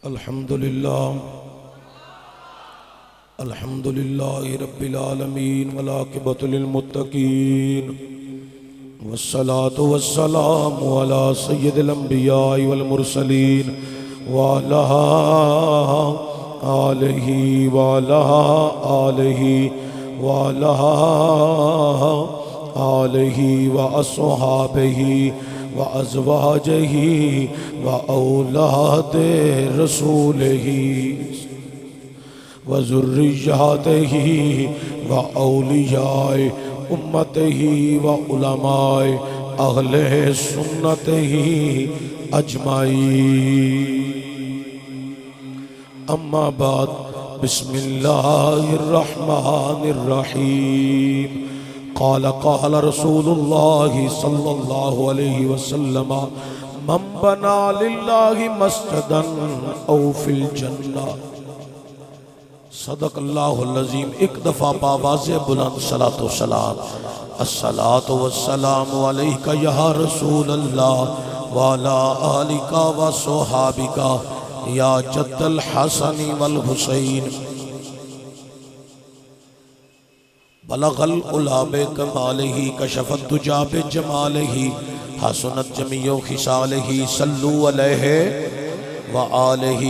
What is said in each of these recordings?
الحمدللہ رب العالمین والعاقبۃ للمتقین والصلاة والسلام علی سید الانبیاء والمرسلین وعلی آلہ واصحابہ وازواجہ واولاد رسولہ وذریاتہ واولیاء امتہ وعلماء اہل سنتہ اجمعین۔ اما بعد، بسم اللہ الرحمن الرحیم۔ قال رسول اللہ صلی اللہ علیہ وسلم من بنا للہ مسجدا او فی الجنہ۔ صدق اللہ العظیم۔ ایک دفعہ بآواز بلند صلاۃ و سلام، الصلاۃ والسلام علیک یا رسول اللہ وعلی آلک وصحابک یا جد الحسن والحسین۔ بلغ العلا بکمالہ کشف الدجی بجمالہ حسنت جمیع خصالہ صلو علیہ وآلہ۔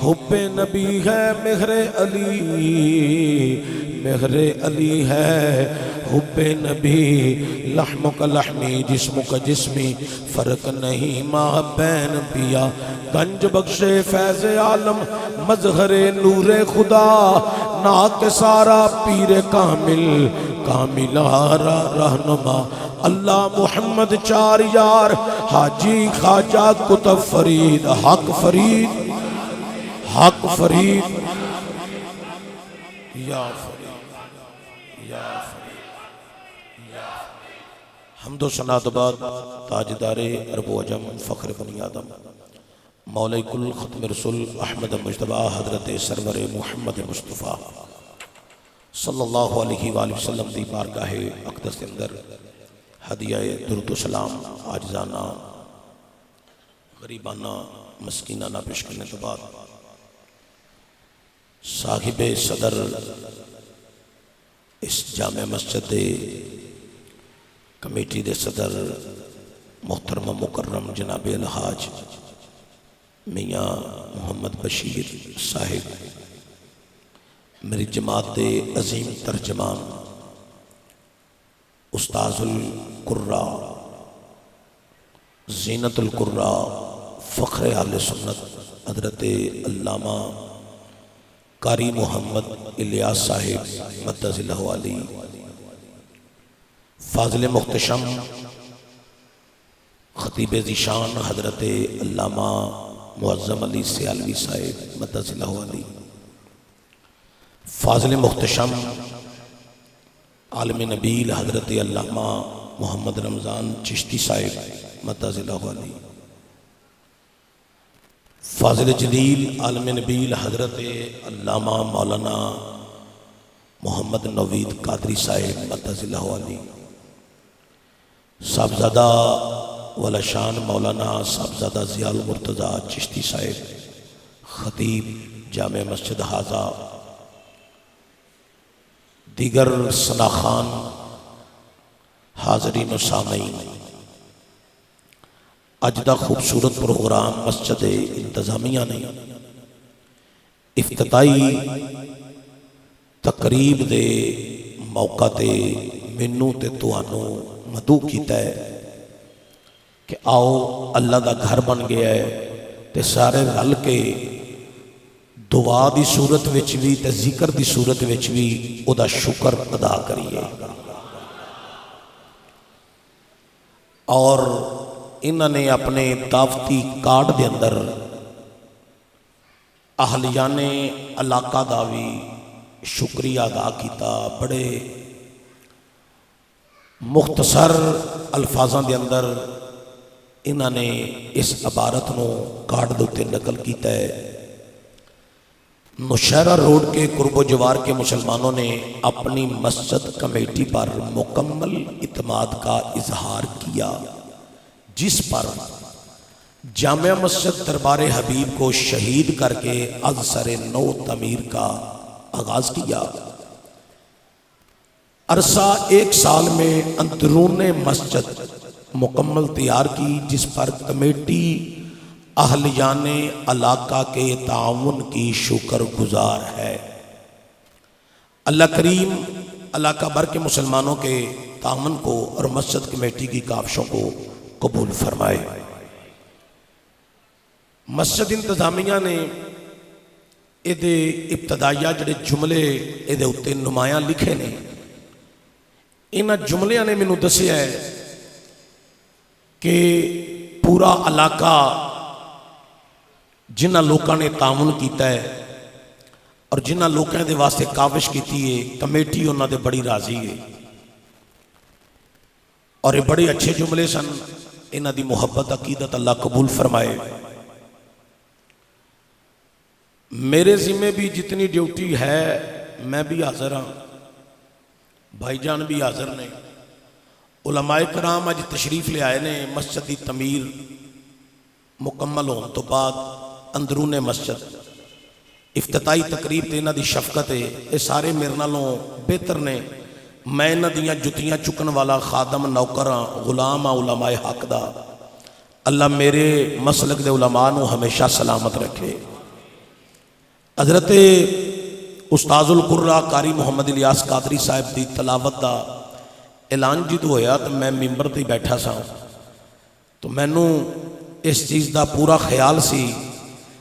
حب نبی ہے مہر علی، مہر علی ہے حب نبی، لحم کا لحمی جسم کا جسمی، فرق نہیں ماں بین پیا، گنج بخش فیض عالم مظہر نور خدا، ناک سارا پیر کامل کاملارا رہنما، اللہ محمد چار یار، حاجی خواجہ کتب فرید، حق فرید حق فرید یا فرید یا فرید یا فرید۔ حمد و ثنا بعد، تاجدار عرب و عجم فخر بنی آدم مولا کل ختم رسول احمد مجتبی حضرت سرور محمد مصطفیٰ صلی اللہ علیہ وآلہ وسلم دی بارگاہ اقدس کے اندر ہدیہ درود و سلام عاجزانہ غریبانہ مسکینانہ پیش کرنے کے بعد، صاحب صدر اس جامع مسجد کمیٹی دے صدر محترم مکرم جناب الحاج میاں محمد بشیر صاحب، میری جماعت دے عظیم ترجمان استاذ القرآ زینت القرآ فخر اہل سنت حضرت علامہ قاری محمد الیاس صاحب مدظ اللہ علی، فاضل محتشم خطیب ذیشان حضرت علامہ معظم علی سیالوی صاحب مدظ اللہ علی، فاضل محتشم عالم نبیل حضرت علامہ محمد رمضان چشتی صاحب مدظ اللہ علی، فاضل جلیل عالم نبیل حضرت علامہ مولانا محمد نوید قادری صاحب مدظ اللہ علی، صاحبزادہ ولشان مولانا صاحبزادہ ضیاء المرتضیٰ چشتی صاحب خطیب جامع مسجد حاضہ، دیگر ثناخان حاضرین و سامعین، اج دا خوبصورت پروگرام مسجد انتظامیہ نے افتتاحی تقریب دے موقع تے منوں تے توانوں مدعو کیتا ہے کہ آؤ اللہ دا گھر بن گیا ہے تے سارے رل کے دعا دی صورت وچ بھی تے ذکر دی صورت وچ بھی او دا شکر ادا کریے۔ اور انہوں نے اپنے دعوتی کارڈ دے اندر اہلیان علاقہ دا بھی شکریہ ادا کیتا، بڑے مختصر الفاظاں دے اندر انہوں نے اس عبارت نو کارڈ دوتے نقل کیتا ہے۔ نوشہرہ روڈ کے قرب و جوار کے مسلمانوں نے اپنی مسجد کمیٹی پر مکمل اعتماد کا اظہار کیا، جس پر جامع مسجد دربار حبیب کو شہید کر کے از سر نو تعمیر کا آغاز کیا۔ عرصہ 1 سال میں اندرون مسجد مکمل تیار کی، جس پر کمیٹی اہلیان علاقہ کے تعاون کی شکر گزار ہے۔ اللہ کریم علاقہ بھر کے مسلمانوں کے تعاون کو اور مسجد کمیٹی کی کاوشوں کو قبول فرمائے۔ مسجد انتظامیہ نے یہ ابتدائیہ جڑے جملے یہ اتنے نمایاں لکھے نے، ان جملیاں نے مینوں دسیا ہے کہ پورا علاقہ جنہ لوکاں نے تعاون کیتا ہے اور جنہ لوکاں دے واسطے کاوش کیتی ہے، کمیٹی انہاں دے بڑی راضی ہے، اور یہ بڑے اچھے جملے سن۔ انہاں دی محبت عقیدت اللہ قبول فرمائے۔ میرے ذمہ بھی جتنی ڈیوٹی ہے میں بھی حاضر ہاں، بھائی جان بھی حاضر نے، علماء کرام اج تشریف لے آئے نے۔ مسجد دی تعمیر مکمل ہونے تو بعد اندرون مسجد افتتاحی تقریب تے انہاں دی شفقت ہے، یہ سارے میرے نالوں بہتر نے۔ میں انہاں دیاں جتیاں چکن والا خادم نوکر ہاں، غلام ہاں علماء حق دا۔ اللہ میرے مسلک دے علماء نو ہمیشہ سلامت رکھے۔ حضرت استاذ القرہ قاری محمد الیاس قادری صاحب دی تلاوت دا اعلان جدو ہویا تو میں ممبر تے بیٹھا سا، تو مینوں اس چیز دا پورا خیال سی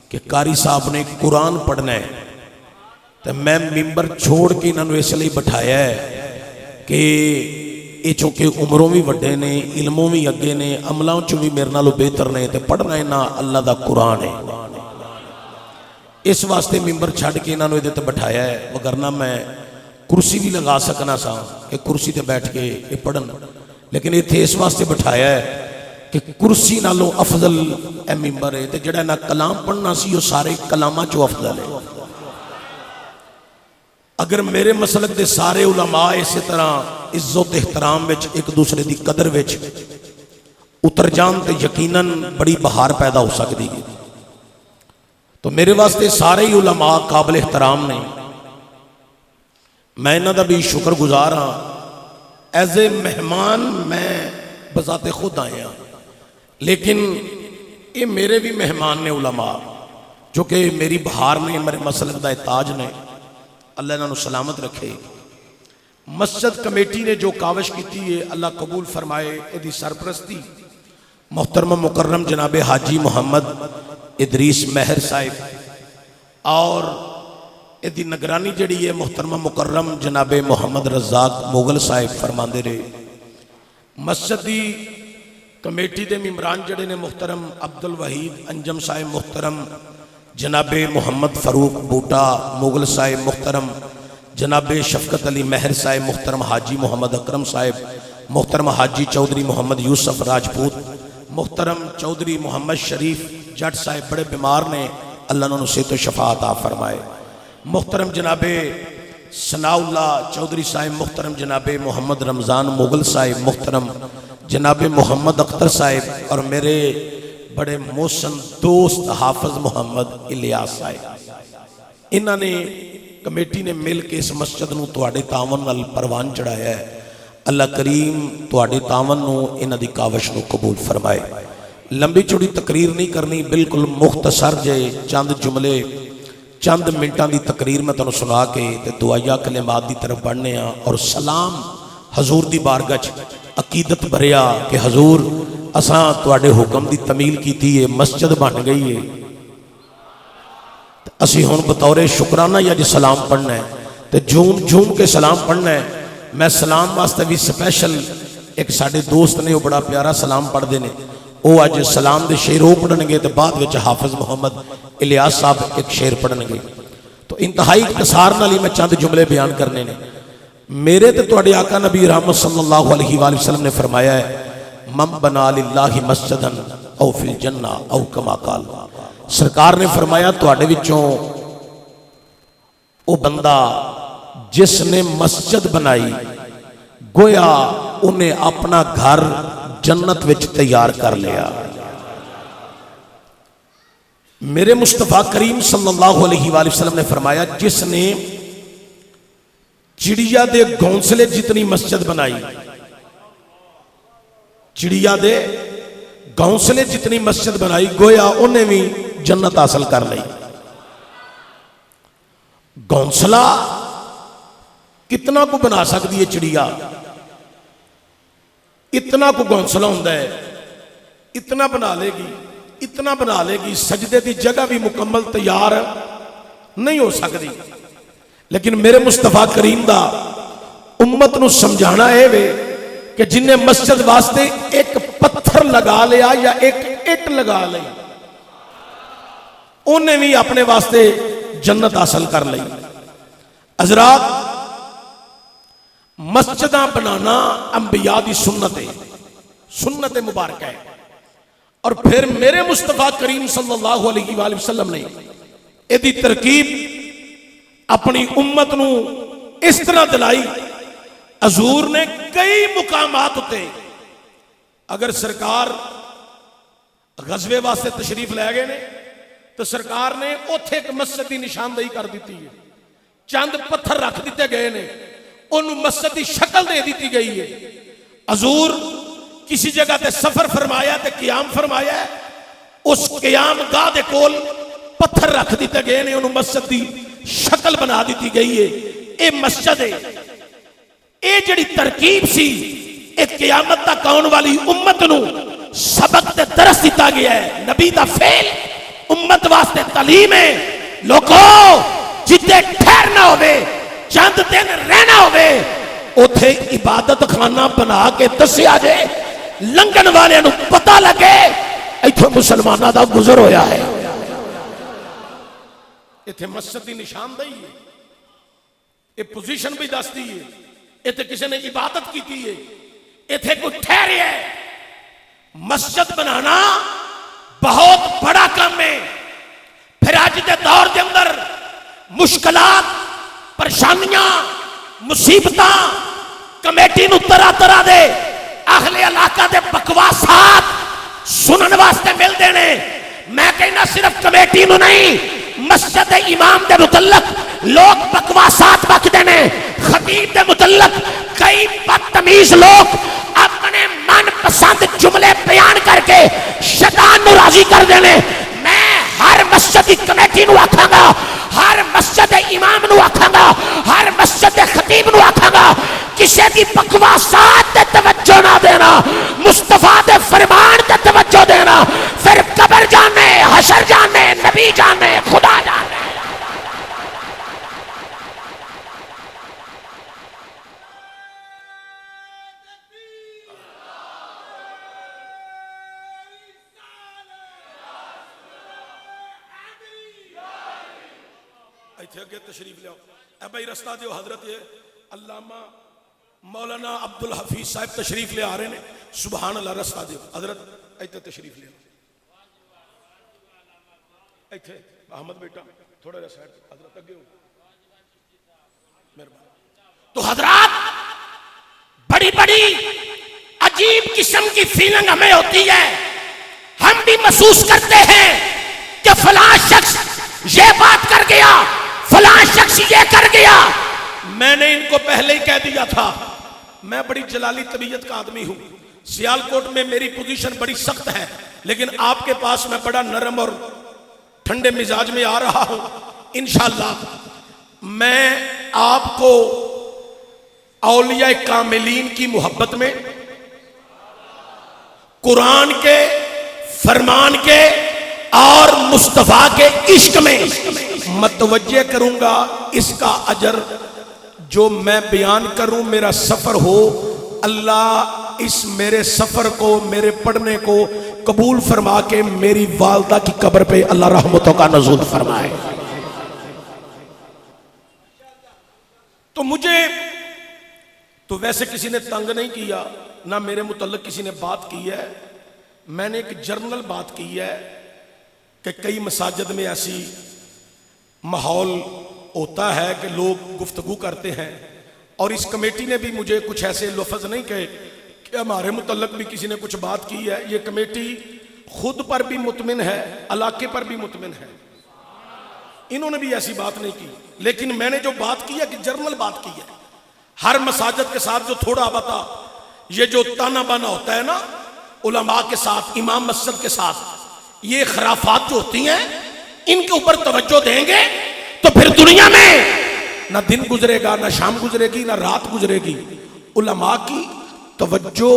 کہ قاری صاحب نے قرآن پڑھنا ہے، تو میں ممبر چھوڑ کے انہوں اس لیے بٹھایا ہے کہ یہ چونکہ عمروں بھی وڈے نے، علموں بھی اگے نے، عملوں چوں بھی میرے نالوں بہتر نے، تو پڑھنا ہے نا اللہ دا قرآن ہے۔ اس واسطے ممبر چھڑ کے انہوں نے یہ بٹھایا ہے، وگرنہ میں کرسی بھی لگا سکنا سا کہ کرسی تے بیٹھ کے یہ پڑھن، لیکن یہ اس واسطے بٹھایا ہے کہ کرسی نالوں افضل اے ممبر ہے، تے جڑا نہ کلام پڑھنا سی وہ سارے کلاماں چوں افضل ہے۔ اگر میرے مسلک دے سارے علماء اسی طرح عزت احترام وچ ایک دوسرے دی قدر وچ اتر جان تے یقیناً بڑی بہار پیدا ہو سکتی ہے۔ تو میرے واسطے سارے ہی علماء قابل احترام نے، میں انہاں دا بھی شکر گزار ہاں۔ ایز اے مہمان میں بذات خود آئے ہاں، لیکن یہ میرے بھی مہمان نے علماء، جو کہ میری بہار نے، میرے مسلک دا تاج نے، اللہ انہاں نو سلامت رکھے۔ مسجد کمیٹی نے جو کاوش کی ہے اللہ قبول فرمائے۔ یہ سرپرستی محترم مکرم جناب حاجی محمد ادریس مہر صاحب، اور یہ نگرانی جڑی ہے محترم مکرم جناب محمد رزاق مغل صاحب فرماندے رہے۔ مسجد دی کمیٹی دے ممبران جڑے نے محترم عبد الوحید انجم صاحب، محترم جناب محمد فاروق بوٹا مغل صاحب، محترم جناب شفقت علی مہر صاحب، محترم حاجی محمد اکرم صاحب، محترم حاجی چودھری محمد یوسف راجپوت، محترم چودھری محمد شریف جٹ صاحب بڑے بیمار نے، اللہ انہوں نے صحت و شفا عطا فرمائے۔ محترم جناب ثناء اللہ چودھری صاحب، محترم جناب محمد رمضان مغل صاحب، محترم جناب محمد اختر صاحب، اور میرے بڑے محسن دوست حافظ محمد الیاس صاحب، انہوں نے کمیٹی نے مل کے اس مسجد نو تواڈے تعاون نال پروان چڑھایا ہے۔ اللہ کریم تواڈے تعاون نو انہاں دی کاوش نو قبول فرمائے۔ لمبی چوڑی تقریر نہیں کرنی، بالکل مختصر جے چند جملے چند منٹاں دی تقریر میں تنوں سنا کے تے دعائیہ کلمات دی طرف بڑھنے ہاں، اور سلام حضور دی بارگاہ چ عقیدت بھریا کہ حضور اساں تواڈے حکم دی تعمیل کیتی ہے، مسجد بن گئی ہے، اسی ہن بطور شکرانہ یا جی سلام پڑھنا ہے تے جھوم جھوم کے سلام پڑھنا ہے۔ میں سلام واسطے بھی سپیشل ایک ساڈے دوست نے وہ بڑا پیارا سلام پڑھ دینے، وہ آج سلام دے شعر وہ پڑھن گے تو بعد وچ حافظ محمد الیاس صاحب ایک شعر پڑھن گے، تو انتہائی اختصار نال ہی میں چند جملے بیان کرنے نے۔ میرے تے تواڈے آقا نبی رحمت صلی اللہ علیہ وآلہ وسلم نے فرمایا ہے من بنا للہ مسجدا او فی الجنہ او کما قال، سرکار نے فرمایا تواڈے وچوں وہ بندہ جس نے مسجد بنائی گویا انہیں اپنا گھر جنت وچ تیار کر لیا۔ میرے مصطفیٰ کریم صلی اللہ علیہ وآلہ وسلم نے فرمایا جس نے چڑیا دے گھونسلے جتنی مسجد بنائی، چڑیا دے گھونسلے جتنی مسجد بنائی، گویا انہیں بھی جنت حاصل کر لی۔ گھونسلہ کتنا کو بنا سکتی ہے چڑیا؟ اتنا کو گھونسلہ ہوندہ ہے، اتنا بنا لے گی، اتنا بنا لے گی، سجدے دی جگہ بھی مکمل تیار نہیں ہو سکتی۔ لیکن میرے مصطفیٰ کریم دا امت نو سمجھانا ہے وے کہ جنہیں مسجد واسطے ایک پتھر لگا لیا یا ایک اٹ لگا لی، انہیں بھی اپنے واسطے جنت حاصل کر لی۔ حضرات، مسجداں بنانا انبیاء دی سنت ہے، سنت مبارکہ ہے، اور پھر میرے مصطفیٰ کریم صلی اللہ علیہ وآلہ وسلم نے ایدی ترکیب اپنی امت نو اس طرح دلائی۔ حضور نے کئی مقامات ہوتے، اگر سرکار غزوے واسطے تشریف لے گئے نے تو سرکار نے اوتھے ایک مسجد کی نشاندہی کر دیتی ہے، چند پتھر رکھ دیتے گئے نے، انہوں مسجد کی شکل دے دیتی گئی ہے۔ حضور کسی جگہ تے سفر فرمایا تے قیام فرمایا ہے، اس قیام گاہ دے کول پتھر رکھ دیتے گئے نے، انہوں مسجد کی شکل بنا دیتی گئی ہے۔ اے مسجد ہے، اے جڑی ترکیب سی، ایک قیامت تک آن والی امت نو سبق تے درس دیتا گیا ہے۔ نبی دا فعل امت واسطے تعلیم ہے۔ لوگوں جتے ٹھہرنا ہوئے، چند دن رہنا ہوئے، اوتھے عبادت خانہ بنا کے دسیا جائے، لنگن والے نو پتہ لگے ایتھے مسلمانہ دا گزر ہویا ہے، ایتھے مسجد دی نشاندہی ہے، یہ پوزیشن بھی دستی ہے، ایتھے کسی نے عبادت کی ہے، ایتھے کوئی ٹھہرے ہے۔ مسجد بنانا بہت بڑا کام ہے۔ پھر آج دے دور دے اندر مشکلات، پریشانیاں، مصیبتاں کمیٹی نو طرح طرح دے اہل علاقہ دے بکواسات سنن واسطے مل دینے۔ میں کہنا صرف کمیٹی نو نہیں، مسجد امام دے متعلق لوگ بکواسات بک دینے، خطیب دے متعلق کئی بدتمیز لوگ اپنے من پسند جملے بیان کر کے شیطان نو راضی کر دینے۔ میں ہر مسجد کمیٹی نو آکھاں گا، ہر مسجد امام نو آکھاں گا، ہر مسجد خطیب نو آکھاں گا، کسی کی بکواسات تے توجہ نہ دینا، مصطفیٰ دے فرمان تے توجہ دینا، پھر قبر جانے، حشر جانے، نبی جانے، خدا جانے۔ ایتھے اگے تشریف لے آؤ، اے بھائی رستہ دیو، حضرت علامہ مولانا عبدالحفیظ صاحب تشریف لے آ رہے ہیں، سبحان اللہ، رستہ دیو حضرت، ایتھے تشریف لے آؤ، ایتھے احمد بیٹا تھوڑا رہا سائڈ، حضرت اگے ہو مہربان۔ تو حضرات، بڑی بڑی عجیب قسم کی فیلنگ ہمیں ہوتی ہے، ہم بھی محسوس کرتے ہیں کہ فلاں شخص یہ بات کر گیا، فلاں شخص یہ کر گیا۔ میں نے ان کو پہلے ہی کہہ دیا تھا، میں بڑی جلالی طبیعت کا آدمی ہوں، سیالکوٹ میں میری پوزیشن بڑی سخت ہے، لیکن آپ کے پاس میں بڑا نرم اور ٹھنڈے مزاج میں آ رہا ہوں۔ انشاءاللہ میں آپ کو اولیاء کاملین کی محبت میں، قرآن کے فرمان کے اور مصطفیٰ کے عشق میں متوجہ کروں گا۔ اس کا اجر جو میں بیان کروں میرا سفر ہو، اللہ اس میرے سفر کو، میرے پڑھنے کو قبول فرما کے میری والدہ کی قبر پہ اللہ رحمتوں کا نزول فرمائے۔ تو مجھے تو ویسے کسی نے تنگ نہیں کیا، نہ میرے متعلق کسی نے بات کی ہے، میں نے ایک جرنل بات کی ہے کہ کئی مساجد میں ایسی ماحول ہوتا ہے کہ لوگ گفتگو کرتے ہیں، اور اس کمیٹی نے بھی مجھے کچھ ایسے لفظ نہیں کہے کہ ہمارے متعلق بھی کسی نے کچھ بات کی ہے۔ یہ کمیٹی خود پر بھی مطمئن ہے، علاقے پر بھی مطمئن ہے. انہوں نے بھی ایسی بات نہیں کی، لیکن میں نے جو بات کی ہے کہ جرنل بات کی ہے. ہر مساجد کے ساتھ جو تھوڑا بتا یہ جو تانا بانا ہوتا ہے نا علماء کے ساتھ، امام مسجد کے ساتھ، یہ خرافات جو ہوتی ہیں ان کے اوپر توجہ دیں گے تو پھر دنیا میں نہ دن گزرے گا، نہ شام گزرے گی، نہ رات گزرے گی. علماء کی توجہ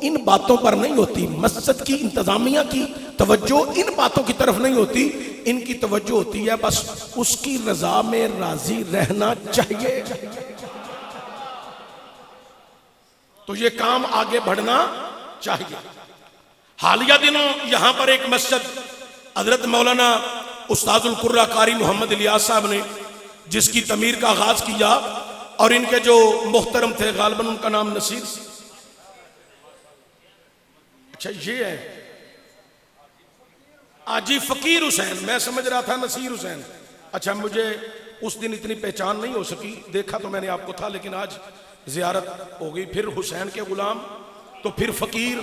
ان باتوں پر نہیں ہوتی، مسجد کی انتظامیہ کی توجہ ان باتوں کی طرف نہیں ہوتی، ان کی توجہ ہوتی ہے بس اس کی رضا میں راضی رہنا چاہیے. تو یہ کام آگے بڑھنا چاہیے. حالیہ دنوں یہاں پر ایک مسجد حضرت مولانا استاد القرہ قاری محمد الیاس صاحب نے جس کی تعمیر کا آغاز کیا، اور ان کے جو محترم تھے غالباً ان کا نام نصیر، اچھا یہ ہے آجی فقیر حسین، میں سمجھ رہا تھا نصیر حسین. اچھا مجھے اس دن اتنی پہچان نہیں ہو سکی، دیکھا تو میں نے آپ کو تھا لیکن آج زیارت ہو گئی. پھر حسین کے غلام تو پھر فقیر.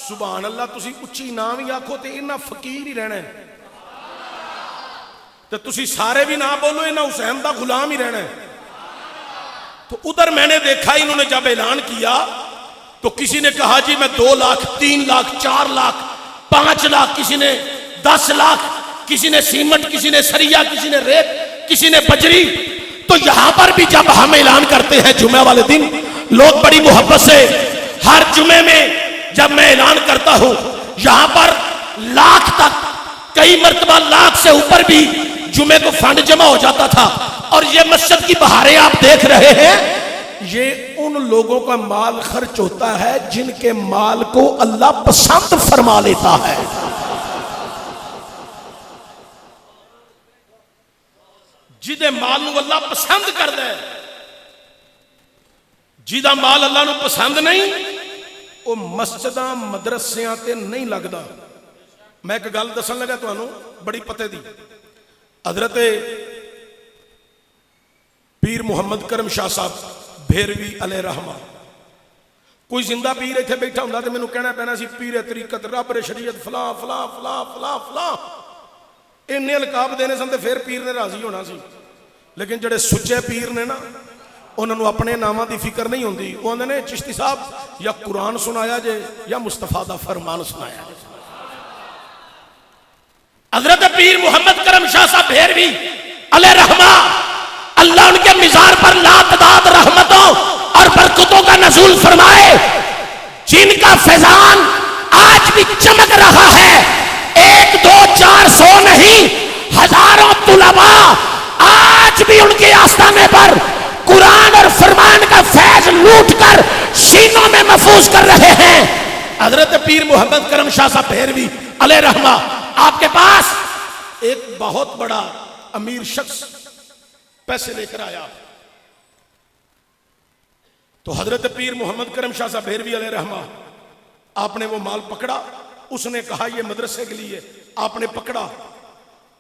سبحان اللہ، تسی اچھی نام ہی آکھو تے انہاں فقیر ہی رہنا ہے، تو تسی سارے بھی نہ بولو انہاں حسین دا غلام ہی رہنا ہے. تو ادھر میں نے دیکھا انہوں نے جب اعلان کیا تو کسی نے کہا جی میں 2 لاکھ 3 لاکھ 4 لاکھ 5 لاکھ، کسی نے 10 لاکھ، کسی نے سیمنٹ، کسی نے سریا، کسی نے ریت، کسی نے بجری. تو یہاں پر بھی جب ہم اعلان کرتے ہیں جمعہ والے دن، لوگ بڑی محبت سے ہر جمعے میں جب میں اعلان کرتا ہوں یہاں پر لاکھ تک، کئی مرتبہ لاکھ سے اوپر بھی جمعے کو فنڈ جمع ہو جاتا تھا. اور یہ مسجد کی بہاریں آپ دیکھ رہے ہیں، یہ ان لوگوں کا مال خرچ ہوتا ہے جن کے مال کو اللہ پسند فرما لیتا ہے. جدے مال نو اللہ پسند کر دے، جیدہ مال اللہ نو پسند نہیں وہ مسجداں مدرسیاں تے نہیں لگدا. میں ایک گل دسن لگا تانوں بڑی پتے دی. حضرت پیر محمد کرم شاہ صاحب بھیروی علیہ رحمہ، کوئی زندہ پیر ایتھے بیٹھا ہوندا تے مینوں کہنا پینا سی پیر طریقت، رابر شریعت، فلاں فلاں فلاں فلاں فلاں، انہیں القاب دینے سن تے پھر پیر نے راضی ہونا سی. لیکن جڑے سچے پیر نے نا انہوں نے اپنے نامہ دی فکر نہیں ہوندی. وہ آندے نے چشتی صاحب یا قرآن سنایا جے یا مصطفیٰ دا فرمان سنایا جے. حضرت پیر محمد کرم شاہ صاحب بھیروی علیہ رحمہ، اللہ ان کے مزار پر لاتعداد رحمتوں اور برکتوں کا نزول فرمائے، جن کا فیضان آج بھی چمک رہا ہے. 1 2 400 نہیں، ہزاروں طلباء آج بھی ان کے آستانے پر قرآن اور فرمان کا فیض لوٹ کر سینوں میں محفوظ کر رہے ہیں. حضرت پیر محمد کرم شاہ صاحب بھیروی علیہ رحمہ، آپ کے پاس ایک بہت بڑا امیر شخص پیسے لے کر آیا تو حضرت پیر محمد کرم شاہ صاحب بھیروی علیہ رحمہ آپ نے وہ مال پکڑا. اس نے کہا یہ مدرسے کے لیے. آپ نے پکڑا،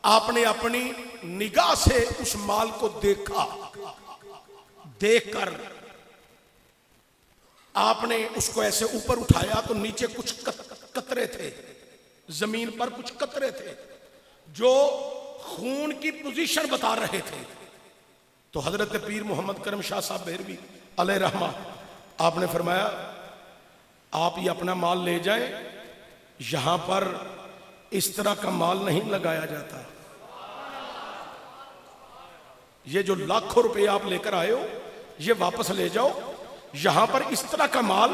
آپ نے اپنی نگاہ سے اس مال کو دیکھا، دیکھ کر آپ نے اس کو ایسے اوپر اٹھایا تو نیچے کچھ قطرے تھے، زمین پر کچھ قطرے تھے جو خون کی پوزیشن بتا رہے تھے. تو حضرت پیر محمد کرم شاہ صاحب بھیروی علیہ رحمہ آپ نے فرمایا آپ یہ اپنا مال لے جائیں، یہاں پر اس طرح کا مال نہیں لگایا جاتا. یہ جو لاکھوں روپے آپ لے کر آئے ہو یہ واپس لے جاؤ، یہاں پر اس طرح کا مال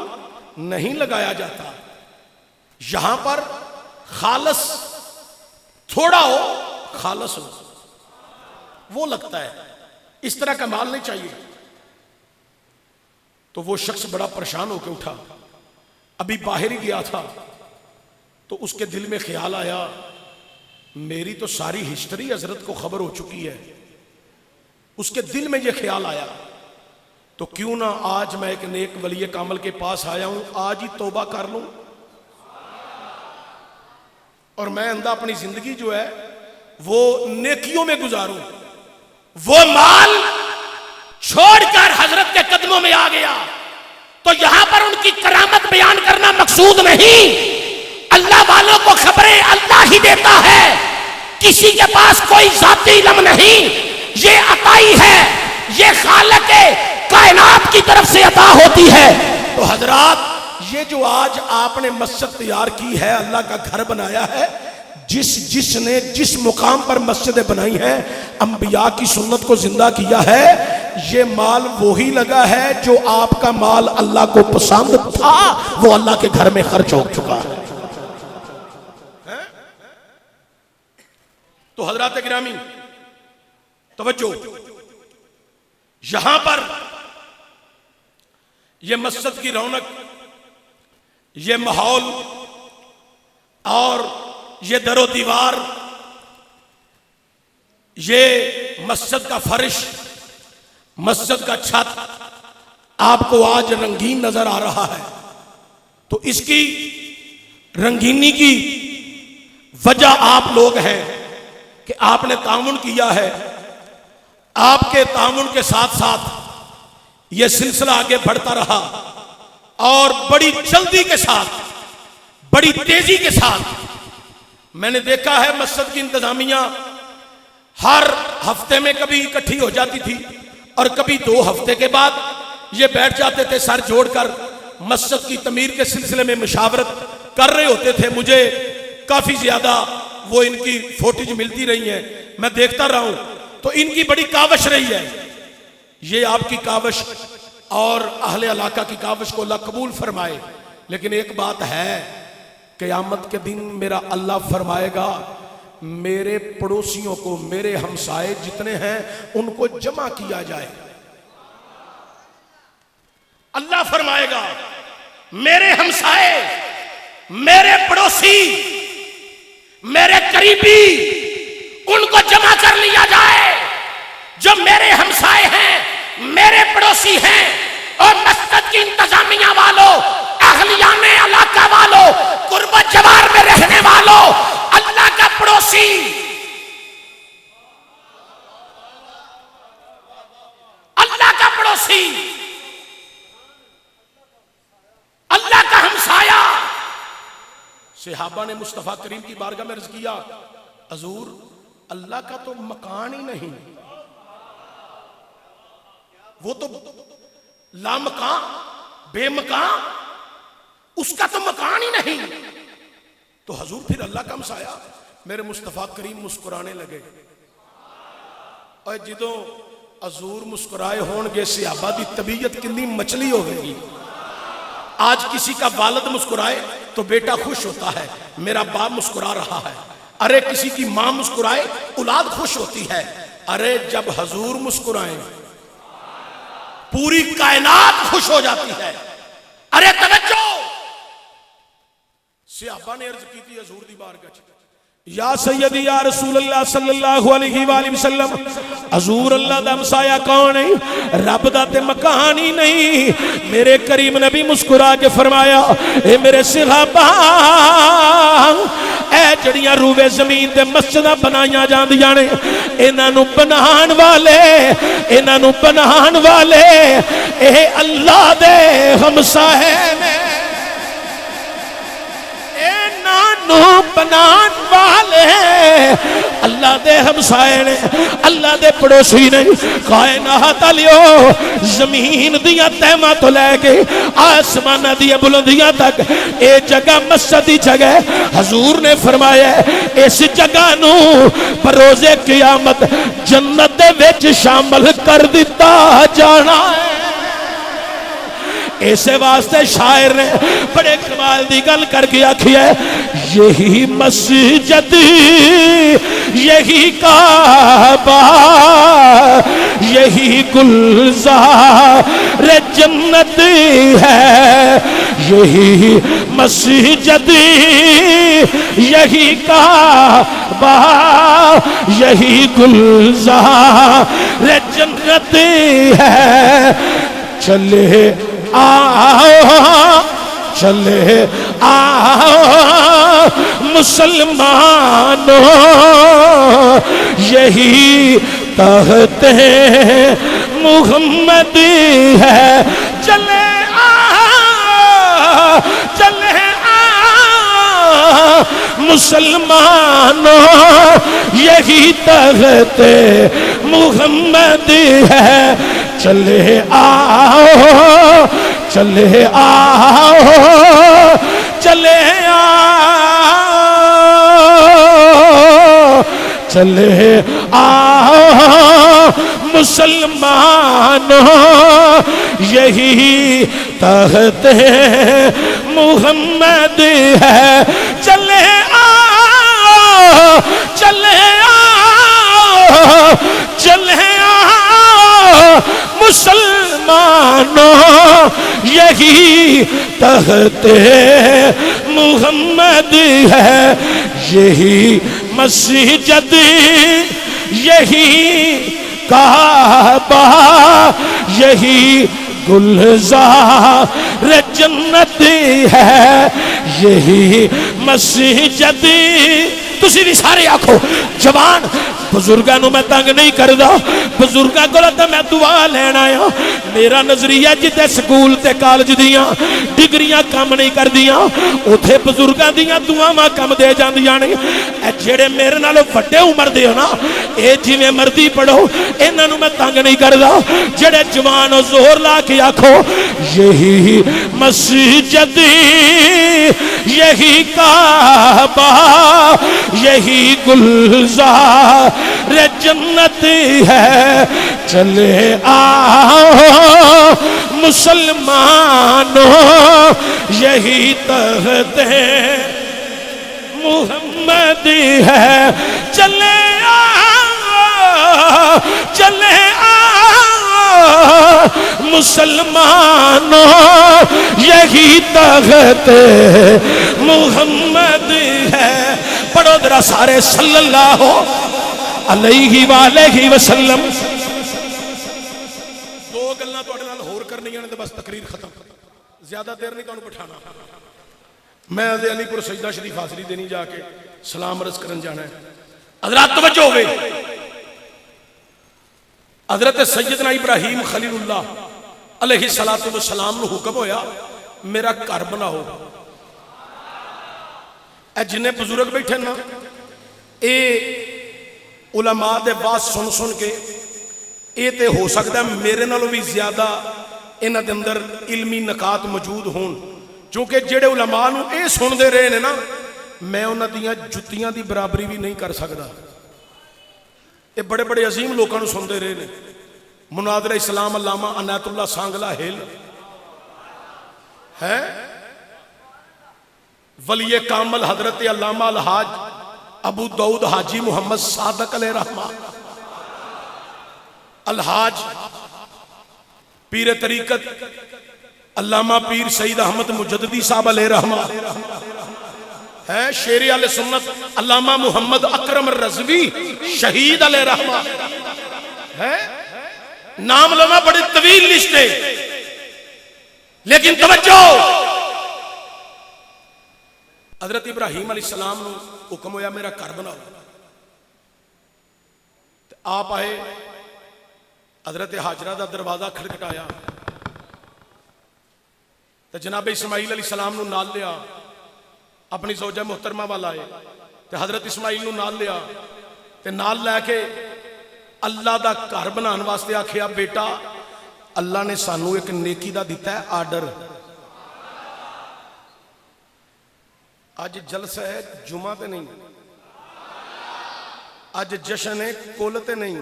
نہیں لگایا جاتا. یہاں پر خالص تھوڑا ہو خالص ہو وہ لگتا ہے، اس طرح کا مال نہیں چاہیے. تو وہ شخص بڑا پریشان ہو کے اٹھا، ابھی باہر ہی گیا تھا تو اس کے دل میں خیال آیا میری تو ساری ہسٹری حضرت کو خبر ہو چکی ہے. اس کے دل میں یہ خیال آیا تو کیوں نہ آج میں ایک نیک ولی کامل کے پاس آیا ہوں، آج ہی توبہ کر لوں اور میں اندھا اپنی زندگی جو ہے وہ نیکیوں میں گزاروں. وہ مال چھوڑ کر حضرت کے قدموں میں آ گیا. تو یہاں پر ان کی کرامت بیان کرنا مقصود نہیں، اللہ والوں کو خبریں اللہ ہی دیتا ہے، کسی کے پاس کوئی ذاتی علم نہیں، یہ عطائی ہے، یہ خالق کائنات کی طرف سے عطا ہوتی ہے۔ تو حضرات یہ جو آج آپ نے مسجد تیار کی ہے، اللہ کا گھر بنایا ہے، جس نے جس مقام پر مسجدیں بنائی ہیں، انبیاء کی سنت کو زندہ کیا ہے، یہ مال وہی لگا ہے جو آپ کا مال اللہ کو پسند تھا، وہ اللہ کے گھر میں خرچ ہو چکا ہے۔ تو حضرات گرامی توجہ، یہاں پر یہ مسجد کی رونق، یہ ماحول اور یہ در و دیوار، یہ مسجد کا فرش، مسجد کا چھت آپ کو آج رنگین نظر آ رہا ہے۔ تو اس کی رنگینی کی وجہ آپ لوگ ہیں کہ آپ نے تعاون کیا ہے۔ آپ کے تعاون کے ساتھ ساتھ یہ سلسلہ آگے بڑھتا رہا اور بڑی جلدی کے ساتھ، بڑی تیزی کے ساتھ میں نے دیکھا ہے مسجد کی انتظامیہ ہر ہفتے میں کبھی اکٹھی ہو جاتی تھی اور کبھی 2 ہفتے کے بعد یہ بیٹھ جاتے تھے سر جوڑ کر، مسجد کی تعمیر کے سلسلے میں مشاورت کر رہے ہوتے تھے۔ مجھے کافی زیادہ وہ ان کی فوٹیج ملتی رہی ہیں، میں دیکھتا رہا ہوں۔ تو ان کی بڑی کاوش رہی ہے، یہ آپ کی کاوش اور اہل علاقہ کی کاوش کو اللہ قبول فرمائے۔ لیکن ایک بات ہے، قیامت کے دن میرا اللہ فرمائے گا میرے پڑوسیوں کو، میرے ہمسائے جتنے ہیں ان کو جمع کیا جائے۔ اللہ فرمائے گا میرے ہمسائے، میرے پڑوسی، میرے قریبی، ان کو جمع کر لیا جائے۔ جو میرے ہمسائے ہیں، میرے پڑوسی ہیں، اور مسجد کی انتظامیہ والوں، اہلیان علاقہ والوں، قرب و جوار میں رہنے والوں، اللہ کا پڑوسی، اللہ کا پڑوسی، اللہ کا ہمسایہ۔ صحابہ نے مصطفیٰ کریم کی بارگاہ میں عرض کیا، حضور اللہ کا تو مکان ہی نہیں، وہ تو لامکان، بے مکان، اس کا تو مکان ہی نہیں۔ تو حضور پھر اللہ کا ہمسایہ؟ میرے مصطفیٰ کریم مسکرانے لگے، اور جدوں حضور مسکرائے ہون گے صحابہ دی طبیعت کتنی مچلی ہوئے گی۔ آج کسی کا والد مسکرائے تو بیٹا خوش ہوتا ہے، میرا باپ مسکرا رہا ہے۔ ارے کسی کی ماں مسکرائے اولاد خوش ہوتی ہے۔ ارے جب حضور مسکرائیں پوری کائنات خوش ہو جاتی ہے۔ ارے توجہ، صحابہ نے عرض کی تھی حضور دی بارگاہ، یا سیدی یا رسول اللہ صلی اللہ علیہ وآلہ وسلم، حضور اللہ دا ہمسایہ کون ہے؟ رب دا تے مکان ہی نہیں۔ میرے کریم نبی مسکرا کے فرمایا، اے میرے صحابہ، اے جڑیاں روے زمین دے مسجدہ بنائیاں جاندیاں نے، انہاں نو بنان والے، انہاں نو بنان والے اے اللہ دے ہمسایہ نے، نو بنان والے اللہ دے ہمسائے نے، اللہ دے پڑوسی نے۔ کائنات علیو زمین دیا تیمہ تو لے کے آسمانہ دیا بلندیاں تک اے جگہ مسجد دی جگہ، حضور نے فرمایا اس جگہ نو بروز قیامت جنت دے وچ شامل کر دیتا جانا ہے۔ ایسے واسطے شاعر نے بڑے کمال دی گل کر کے آکھی ہے، یہی مسجد، یہی کعبہ، یہی گلزار جنت ہے، یہی مسجد، یہی کعبہ، یہی گلزار جنت ہے۔ چلے آؤ، چلے آؤ مسلمانوں، یہی تحت محمد ہے۔ چلے آؤ، چلے آؤ مسلمانوں یہی تخت محمد ہے، چلے آؤ چلے آؤ چلے آؤ چلے آؤ مسلمانوں یہی تخت محمد ہے، چلے آؤ چلے آؤ چلے آؤ مسلمانوں یہی تخت محمد ہے، یہی مسجد یہی کعبہ یہی گلزار جنت ہے، یہی مسجد تسی بھی سارے آکھو جوان بزرگاں نو میں تنگ نہیں کردا، بزرگاں کول تے میں دعا لینا آیا، میرا نظریہ جتے سکول تے کالج دیاں ڈگریاں کام نہیں کردیاں اوتھے بزرگاں دیاں دعاواں کم دے جاندیاں نے، اے جڑے میرے نال وڈے عمر دے ہو نا اے جویں مرضی پڑھو انہاں نو میں تنگ نہیں کردا، جڑے جوان ہو زور لا کے آکھو یہی مسجد یہی کعبہ یہی گلزار جنت ہے، چلے آؤ مسلمانوں یہی تخت محمد ہے، چلے آؤ چلے آؤ مسلمانوں یہی تخت محمد ہے، پڑھو ذرا سارے صلی اللہ علیہ وآلہ وسلم۔ دو گلاں تواڈے نال ہور کرنیاں نے تے بس تقریر ختم، زیادہ دیر نہیں تانوں بٹھانا، میں علی پور سجدہ شریف حاضری دینی جا کے سلام عرض کرن جانا ہے۔ حضرات توجہ ہوئے، حضرت سیدنا ابراہیم خلیل اللہ علیہ السلام نو حکم ہویا میرا گھر بناؤ، اے جنہیں بزرگ بیٹھے نا اے علماء دے بات سن سن کے اے تے ہو سکتا ہے میرے نالوں بھی زیادہ انہاں دے اندر علمی نکات موجود ہون، چونکہ جڑے علماء نو اے سن دے رہے نے نا میں انہاں دیاں جتیاں دی برابری بھی نہیں کر سکتا، اے بڑے بڑے عظیم لوگاں نو سن دے رہے نے، مناظر اسلام علامہ عنایت اللہ سانگلا ہل ہے، ولی کامل حضرت علامہ الحاج ابو داؤد حاجی محمد صادق علیہ رحمہ، الحاج پیر طریقت علامہ پیر سید احمد مجددی صاحب علیہ رحمہ ہے، شیر اہل سنت علامہ محمد اکرم الرضوی شہید علیہ رحمہ ہے، نام لما بڑی طویل لسٹ ہے، لیکن توجہ حضرت ابراہیم علیہ السلام نے حکم ہویا میرا گھر بناؤ، آپ آئے حضرت حاجرہ دا دروازہ کھڑکھٹایا تو جناب اسماعیل علیہ السلام نو نال لیا، اپنی زوجہ محترمہ والا آئے تو حضرت اسماعیل نو نال لیا تو نال لے کے اللہ دا گھر بنان واسطے آکھیا بیٹا اللہ نے سانو ایک نیکی دا دیتا ہے آرڈر، آج جلسہ ہے جمعہ تے نہیں، آج جشن ہے کول تے نہیں،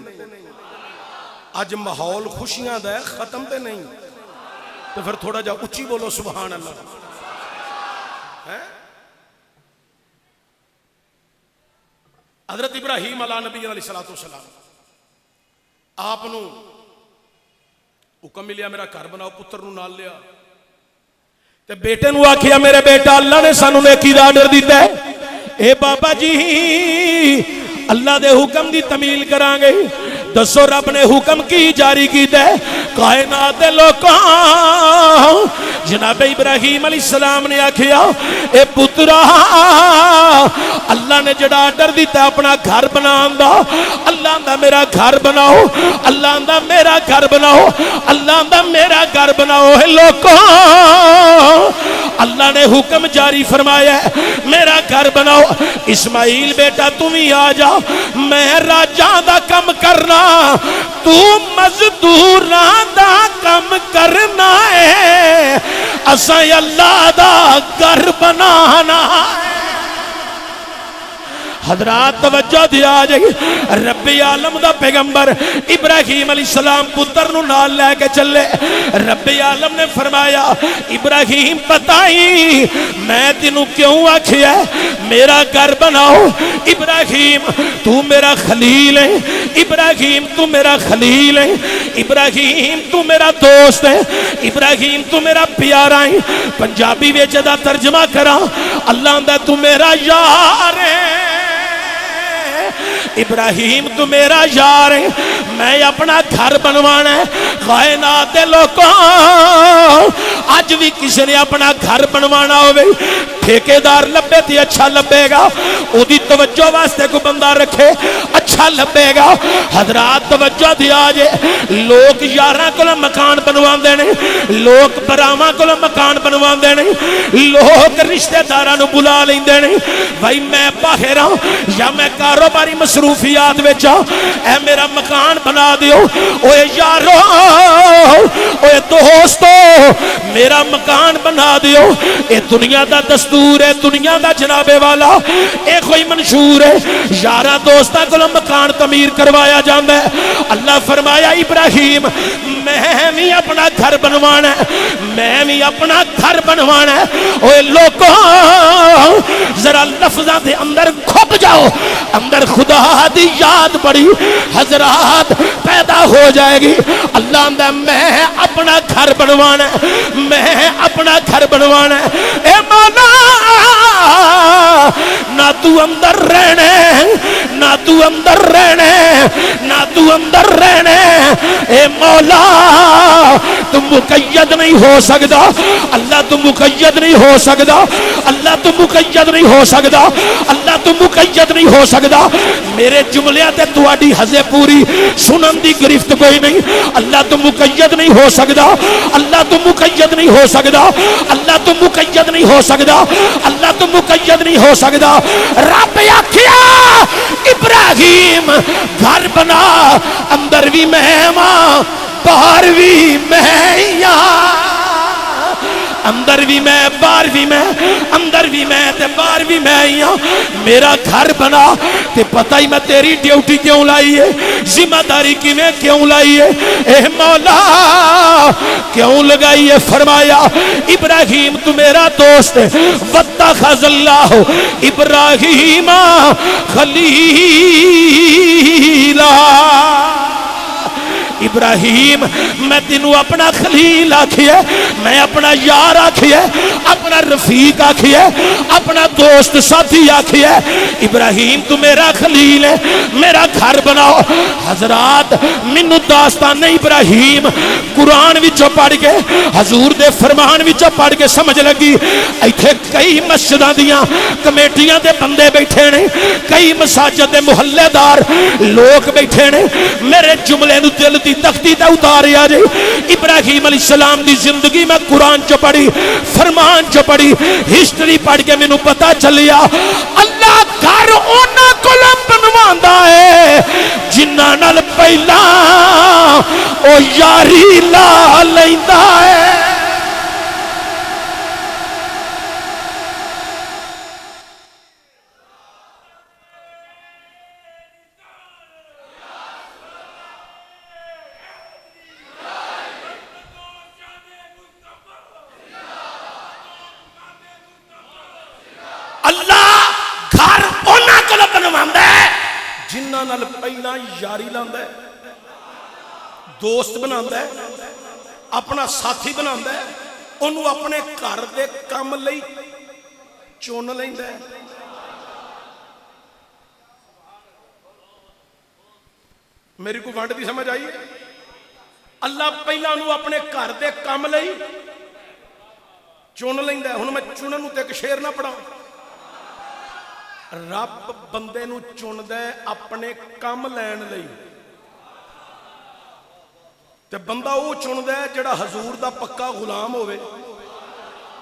آج ماحول خوشیاں دا ہے ختم تے نہیں، تو پھر تھوڑا جا اچھی بولو سبحان اللہ ہے۔ حضرت ابراہیم علیہ نبی علیہ السلام آپ نو حکم ملیا میرا گھر بناؤ، پتر نو نال لیا تے بیٹے نو آکھیا میرے بیٹا اللہ نے سانو نیکی دا آرڈر دیتا ہے، اے بابا جی اللہ دے حکم دی تمیل کران گے، دسو رب نے حکم کی جاری کیتا ہے کائنات دے لوکاں، جناب ابراہیم علیہ السلام نے آکھیا اے پترا اللہ نے جڑا آرڈر دیتا ہے اپنا گھر بنان دا، اللہ دا میرا گھر بناؤ، اللہ دا میرا گھر بناؤ، اللہ دا میرا گھر بناؤ، اے لوکاں اللہ نے حکم جاری فرمایا ہے میرا گھر بناؤ۔ اسماعیل بیٹا تم ہی آ جا، میں راجاں دا کم کرنا، تو مزدوراں دا کم کرنا ہے، اساں اللہ دا گھر بنانا ہے۔ حضرات توجہ دیا جائے، رب عالم دا پیغمبر ابراہیم علیہ السلام پتر نو نال لے کے چلے۔ رب عالم نے فرمایا ابراہیم بتائی میں تینوں کیوں آکھیا ہے میرا گھر بناؤ؟ ابراہیم تو میرا خلیل ہے، ابراہیم تو میرا خلیل ہے، ابراہیم تو میرا دوست ہے، ابراہیم تو میرا پیارا ہے۔ پنجابی وچ دا ترجمہ کراں، اللہ دا تو میرا یار ہے، ابراہیم تو میرا یار ہے، میں اپنا گھر بنوانا ہے۔ کائنات دے لوگوں آج بھی کسی نے اپنا گھر بنوانا ہوئے ٹھیکیدار لبے تھی اچھا لبے گا، او دی توجہ واسطے کو بندہ رکھے اچھا لبے گا۔ حضرات توجہ دیا جے، لوگ یاراں کو مکان بنوان دینے، لوگ براواں کو مکان بنوان دینے، لوگ رشتہ داراں نو بلا لیں دینے، بھائی میں باہر ہوں یا میں کاروباری مصروفیات وچ اے میرا مکان بنا دیو۔ اوے یارو اوے دوستو میرا مکان بنا دیو۔ اے دنیا دا دستور ہے، دنیا دا جناب والا اے کوئی منشور ہے، یارہ دوستاں کو مکان تعمیر کروایا جاندا ہے۔ اللہ فرمایا ابراہیم میں بھی اپنا گھر بنوانا ہے، میں بھی اپنا گھر بنوانا ہے۔ اوے لوگوں ذرا لفظاں دے اندر کھپ جاؤ، اندر خدا دی یاد بڑی حضرات پیدا ہو جائے گی۔ اللہ اندر میں اپنا گھر بنوانا ہے، میں اپنا گھر بنوانا ہے۔ اے مولا نہ تو اندر رہنے، نہ تو اندر رہنے، نہ تو اندر رہنے، اے مولا تم مقید نہیں ہو سکتا، اللہ تم مقید نہیں ہو سکتا، اللہ تم مقید نہیں ہو سکتا، اللہ تم مقید نہیں ہو سکتا۔ میرے جملے تے تواڈی حضے پوری سنن دی گرفت کوئی نہیں۔ اللہ تم مقید نہیں ہو سکتا، اللہ تم مقید نہیں ہو سکتا، اللہ تم مقید نہیں ہو سکتا، اللہ تم مقید نہیں ہو سکتا۔ رب آکھیا ابراہیم گھر بنا، اندر بھی میں ماں باہر بھی میں، اندر بھی میں باہر بھی میں، اندر بھی میں تے باہر بھی میں ہوں۔ میرا گھر بنا تے پتہ ہی میں تیری ڈیوٹی کیوں لائی ہے، ذمہ داری کیویں کیوں لائی ہے، اے مولا کیوں لگائی ہے؟ فرمایا ابراہیم تو میرا دوست ہے، واتخذ اللہ ابراہیم خلیلا۔ ابراہیم میں تینوں اپنا خلیل آکھیا، میں اپنا یار آکھیا، اپنا رفیق آکھیا، اپنا دوست ساتھی آکھیا۔ ابراہیم تو میرا خلیل ہے، میرا گھر بناؤ۔ حضرات منو داستان ابراہیم قرآن وچوں پڑھ کے حضور دے فرمان وچوں پڑھ کے سمجھ لگی ایتھے کئی مسجداں دیاں کمیٹیاں دے بندے بیٹھے نے، کئی مساجد دے محلے دار لوگ بیٹھے نے۔ میرے جملے نو دل دی تختی تے اتاریا جے۔ ابراہیم علیہ السلام دی زندگی میں قرآن چو پڑھی، فرمان چو پڑھی، ہسٹری پڑھ کے میں نو پتا چلیا اللہ گھر اونا کولم بنواندا ہے جنہاں نال پہلا او یاری لا لیندا ہے۔ اللہ گھر اونا کولم بنواندا ہے جنہاں نال پہلا یاری لاندا ہے، دوست بناندا ہے، اپنا ساتھی بناندا ہے، انہوں اپنے گھر دے کام لئی چن لیندا ہے۔ میری کو ونڈ دی سمجھ آئی؟ اللہ پہلا انہوں اپنے گھر دے کام لئی چن لیندا ہے۔ ہن میں چنن نوں تے ایک شعر نہ پڑھاں۔ رب بندے نو چندا ہے اپنے کام لین لئی، تے بندہ وہ چندا ہے جڑا حضور دا پکا غلام ہوئے۔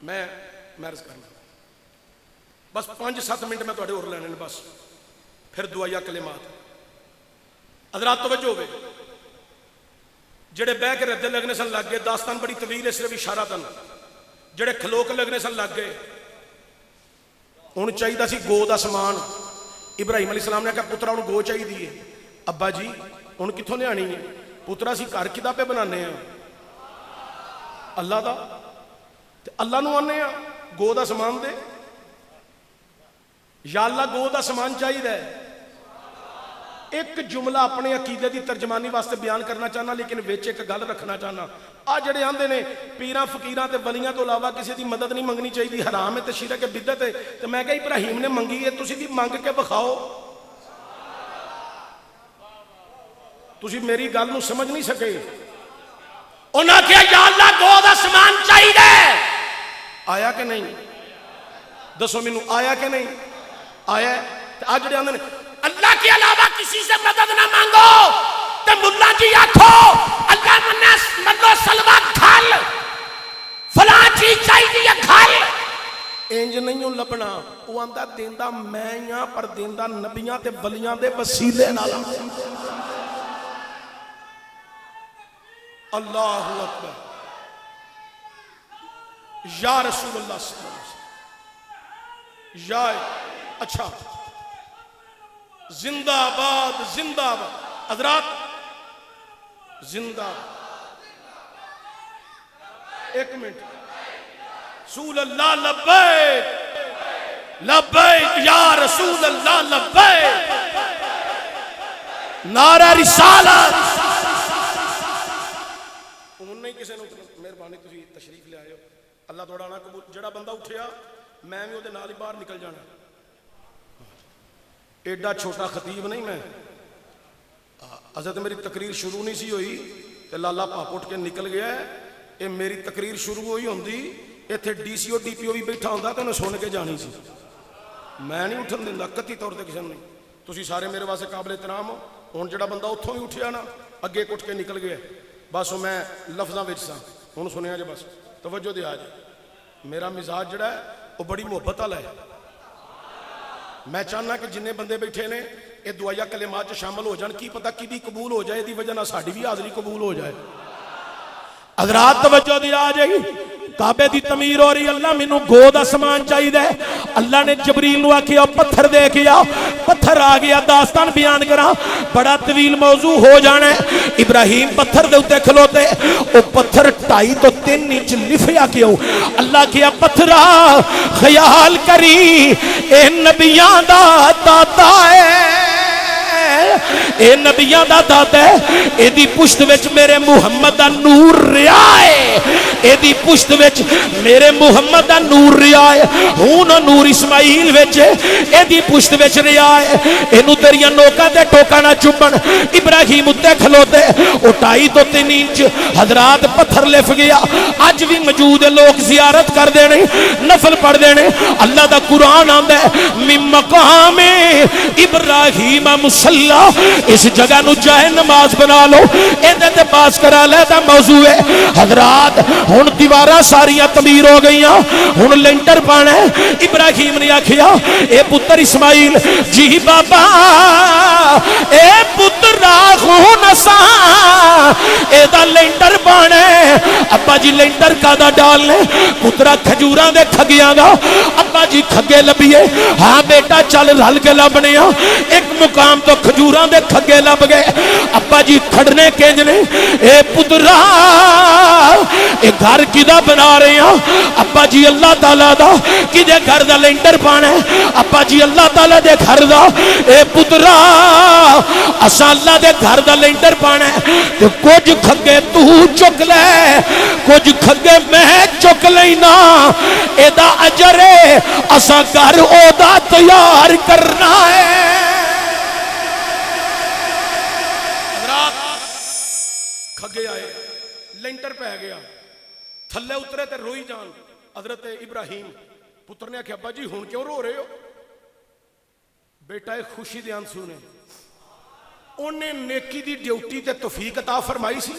میں عرض کرنا بس 5-7 منٹ میں تھوڑے اور لینے بس، پھر دعائیا کلمات۔ حضرات توجہ ہوئے، جڑے بہ کے ردے لگنے سن لگ گئے، داستان بڑی طویل ہے صرف اشارہ تن، جڑے کھلو کے لگنے سن لگ گئے، ہوں چاہیے سی گو دا سامان۔ ابراہیم علیہ السلام نے کہا پترا ہوں گو چاہیے، ابا جی ہوں کتوں لیا ہے؟ پترا سی گھر کدا پہ بنانے ہیں اللہ دا، اللہ نو آنے ہیں گو دا سامان دے، یا اللہ گو دا سامان چاہیے۔ ایک جملہ اپنے عقیدے دی ترجمانی واسطے بیان کرنا چاہنا، لیکن وچ ایک گل رکھنا چاہنا، آ جڑے آندے نے پیراں فقیراں تے ولیاں تو علاوہ کسی دی مدد نہیں منگنی چاہیے، حرام ہے تے شرک ہے بدعت ہے، تے میں کہا ابراہیم نے منگی ہے، تسی بھی منگ کے بخاؤ۔ تسی میری گل نو سمجھ نہیں سکے۔ انہاں کہا یا اللہ گو دا سامان چاہیے، آیا کہ نہیں؟ دسو مینوں آیا کہ نہیں؟ آیا ہے۔ آ جڑے آندے نے اللہ کے علاوہ کسی سے مدد نہ مانگو، تے ملا جی آکھو اللہ منو سلوہ کھل، فلاں چیز چاہیے کھل، انج نہیں ہوں لبنا۔ وہ آندہ دیندہ میں یہاں پر دیندہ نبیاں تے ولیاں دے وسیلے نال۔ اللہ اکبر، یا رسول اللہ صلی اللہ علیہ وسلم، یا اچھا زندہ آباد زندہ آباد حضرات، زندہ ایک منٹ، رسول اللہ لبیک لبیک یا رسول اللہ لبیک، نعرہ رسالت۔ انہوں نے کسی نے مہربانی تسی تشریف لے آئے ہو، اللہ توڑا نہ قبول، جڑا بندہ اٹھیا میں بھی وہ نال ہی باہر نکل جانا، ایڈا چھوٹا خطیب نہیں میں۔ حضرت میری تقریر شروع نہیں سی ہوئی تے لالا پاپ اٹھ کے نکل گیا ہے، یہ میری تقریر شروع ہوئی ہوندی ایتھے D C O D P او بھی بیٹھا ہوندا تے انہیں سن کے جانی سی، میں نہیں اٹھن دیندا قطعی طور تے کسی نہیں۔ تسی سارے میرے واسطے قابل احترام ہو، ہن جڑا بندہ اتھوں ہی اٹھیا نا اگے اٹھ کے نکل گیا، بس میں لفظاں وچ سا، ہن سنیا جے بس توجہ دے آ جے۔ میرا مزاج جڑا ہے وہ بڑی محبت والا ہے، میں چاہنا کہ جننے بندے بیٹھے نے یہ دعائیا کلمات شامل ہو جان، کی پتہ کی بھی قبول ہو جائے، دی وجہ نہ ساڑی بھی حاضری قبول ہو جائے۔ حضرات توجہ دی آ جائے، کعبے دی تعمیر ہو رہی، اللہ مینوں گو دا سامان چاہیے دے، اللہ نے جبریل نو آکھیا پتھر دے کیا، پتھر آ گیا، داستان بیان کرا بڑا طویل موضوع ہو جانا ہے۔ ابراہیم پتھر دے اتے کھلوتے، او پتھر 2.5 تو 3 انچ لفیا کیوں، اللہ کیا پتھرا خیال کری اے نبیان دا داتا ہے، اے نبیان دا داتا ہے، اے دی پشت وچ میرے محمد دا نور ریا ہے، اے دی پشت وچ میرے محمد دا نور ریا ہے، ہون نور اسماعیل وچ اے دی پشت وچ ریا ہے، اینو تیریاں نوکاں تے ٹوکا نہ چبن۔ ابراہیم اتے کھلوتے، او 2.5 تو 3 انچ حضرات پتھر لف گیا، اج بھی موجود ہے، لوگ زیارت کر دینے، نفل پڑھ دینے۔ اللہ دا قرآن آندا ہے من مقام ابراہیم مصلی، اس جگہ نو جائے نماز بنا لو، ایدے تے باس کرا لے دا موضوع ہے۔ حضرات ہن دیواراں ساریاں تعمیر ہو گئیاں، ہن لینٹر پانا ہے۔ ابراہیم نے آکھیا اے پتر اسماعیل، جی بابا اے پتر راہون اساں اے دا لینٹر پانا ہے۔ ابا جی لینٹر کا دا ڈالنے، پترا کھجوراں دے کھگیاں دا، ابا جی کھگے لبیے، ہاں بیٹا چل رل کے لبنے ہاں، ایک مقام تو کھجوراں دے کھگے لب گئے، ابا جی کھڑنے کینجنے، اے پترا اے گھر کدہ بنا رہے ہیں؟ ابا جی اللہ تعالیٰ دا، کدے گھر دا لینٹر پانا ہے؟ ابا جی اللہ تعالیٰ دے گھر دا۔ اے پترا اسا اللہ دے گھر دا لینٹر پانا ہے، تو کچھ کھگے تو چک لے، کچھ کھگے میں چک لینا، اے دا اجر ہے، اسا گھر او دا تیار کرنا ہے۔ کھگے آئے، لینٹر پہ گیا، تھلے اترے تے روئی جان۔ حضرت ابراہیم پتر نے کہا ابا جی ہون کیوں رو رہے ہو؟ بیٹا ایک خوشی دے آنسو نے، انہیں نیکی دی ڈیوٹی تے توفیق عطا فرمائی سی،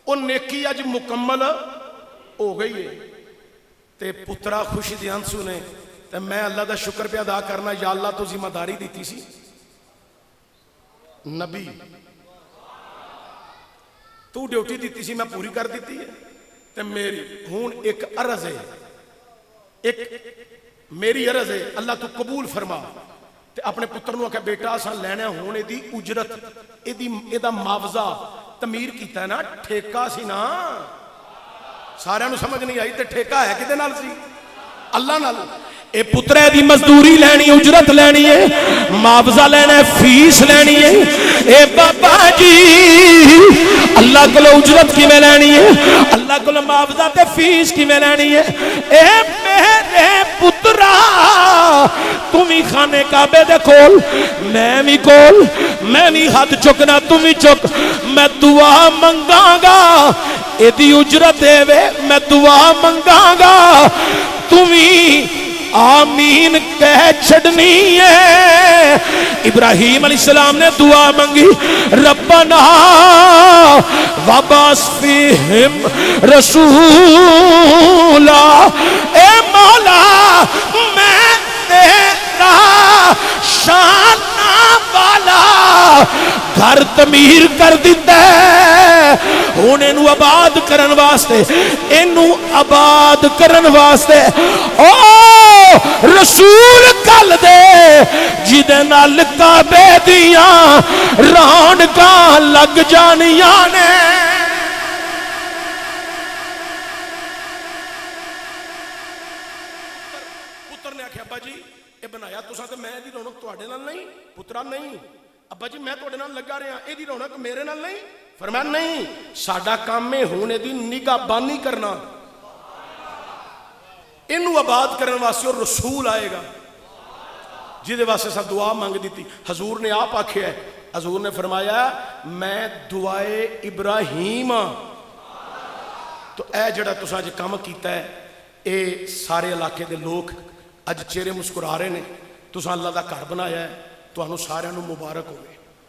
وہ نیکی اج مکمل ہو گئی ہے، تے پترا خوشی دے آنسو نے تے میں اللہ دا شکر پہ ادا کرنا یا اللہ تو ذمہ داری دیتی سی نبی تو ڈیوٹی دیتی سی میں پوری کر دیتی ہے تے میری ہون ایک عرض ہے ایک میری عرض ہے اللہ تو قبول فرما تے اپنے پتر نو کہ بیٹا اساں لینا ہونے دی اجرت ایدا معاوضہ تمیر کیتا ہے نا ٹھیکہ سی نا سارے نو سمجھ نہیں آئی تے ٹھیکہ ہے کدے نال سی اللہ نال اے پترے دی مزدوری لینی اجرت لینی ہے معاوضہ لینا ہے فیس لینی ہے اے بابا جی اللہ کو اجرت کی میں لینی ہے اللہ کو معاوضہ تے فیس کی میں لینی ہے اے میرے پترا تمہیں خانے کعبے دے کول میں بھی ہاتھ چکنا تمہیں چک میں دعا منگاں گا اے دی اجرت ہے وے میں دعا منگاں گا تمہیں آمین کہہ چھڑنی ہے ابراہیم علیہ السلام نے دعا منگی ربنا وبعث فیہم رسولا اے مولا میں تیرا شان والا گھر تعمیر کر دیتا ہے ہن اینو آباد کرن واسطے اینو آباد کرن واسطے او رسول کل دے جدے نال کعبے دیاں رونقاں لگ جانیاں نے پتر نے آکھیا ابا جی اے بنایا تساں تے میں دی رونق تواڈے نال نہیں پترا نہیں ابا جی میں تواڈے نال لگا رہا اے دی رونق میرے نال نہیں فرمایا نہیں ساڈا کام ہے ہونے دی نگاہ بانی کرنا انہوں آباد کرنے واسطے اور رسول آئے گا جیدے واسطے سب دعا مانگ دیتی حضور نے آپ آکھیا ہے حضور نے فرمایا میں دعائے ابراہیم تو اے جڑا تسا اج کام کیتا ہے اے سارے علاقے دے لوگ اج چہرے مسکرا رہے نے تسا اللہ دا گھر بنایا ہے تو انہوں سارے مبارک ہوئے